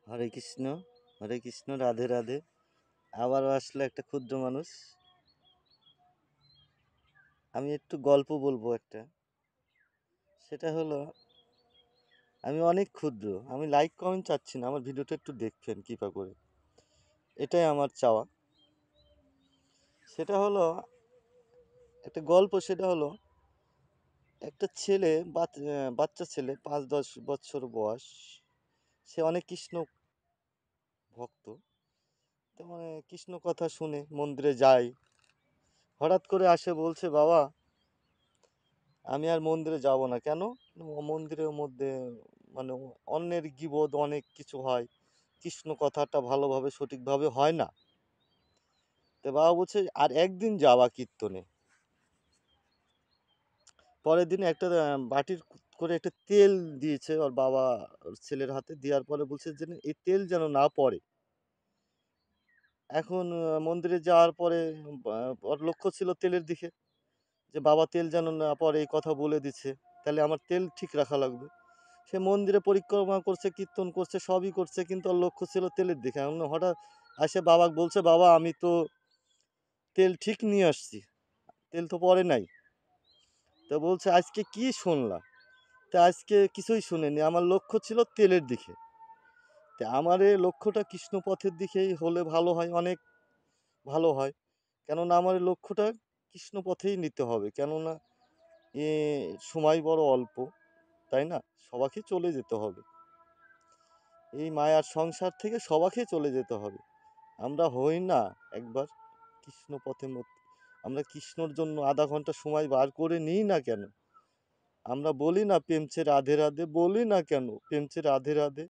হরে কৃষ্ণ, হরে কৃষ্ণ, রাধে রাধে। আবারও আসলো একটা ক্ষুদ্র মানুষ। আমি একটু গল্প বলবো একটা। সেটা হলো, আমি অনেক ক্ষুদ্র, আমি লাইক কমেন্ট চাচ্ছি না, আমার ভিডিওটা একটু দেখবেন কৃপা করে, এটাই আমার চাওয়া। সেটা হলো একটা গল্প। সেটা হলো একটা ছেলে, বাচ্চা ছেলে, 5-10 বছর বয়স। সে অনেক কৃষ্ণ ভক্ত। তো মানে কৃষ্ণ কথা শুনে মন্দিরে যায়। হঠাৎ করে আসে, বলছে, বাবা আমি আর মন্দিরে যাব না। কেন? মন্দিরের মধ্যে মানে অন্যের গীবত অনেক কিছু হয়, কৃষ্ণ কথাটা ভালোভাবে সঠিকভাবে হয় না। তো বাবা বলছে আর একদিন যাওয়া কীর্তনে। পরের দিন একটা বাটির করে একটা তেল দিয়েছে ওর বাবা ওর ছেলের হাতে। দেওয়ার পরে বলছে যে এই তেল যেন না পড়ে। এখন মন্দিরে যাওয়ার পরে ওর লক্ষ্য ছিল তেলের দিকে, যে বাবা তেল যেন না পড়ে এই কথা বলে দিচ্ছে, তাহলে আমার তেল ঠিক রাখা লাগবে। সে মন্দিরে পরিক্রমা করছে, কীর্তন করছে, সবই করছে, কিন্তু ওর লক্ষ্য ছিল তেলের দিকে। এমন হঠাৎ আসে বাবা বলছে, বাবা আমি তো তেল ঠিক নিয়ে আসছি, তেল তো পড়ে নাই। তো বলছে আজকে কি শুনলা? তা আজকে কিছুই শুনিনি, আমার লক্ষ্য ছিল তেলের দিকে। তা আমার এই লক্ষ্যটা কৃষ্ণ পথের দিকেই হলে ভালো হয়, অনেক ভালো হয়। কেননা আমার এই লক্ষ্যটা কৃষ্ণ পথেই নিতে হবে। কেননা এ সময় বড় অল্প, তাই না? সবাকে চলে যেতে হবে, এই মায়ার সংসার থেকে সবাকে চলে যেতে হবে। আমরা হই না একবার কৃষ্ণ পথের মধ্যে? আমরা কৃষ্ণর জন্য আধা ঘন্টা সময় বার করে নিই না কেন? আমরা বলি না প্রেমছে রাধে রাধে, বলি না কেন প্রেমছে রাধে রাধে?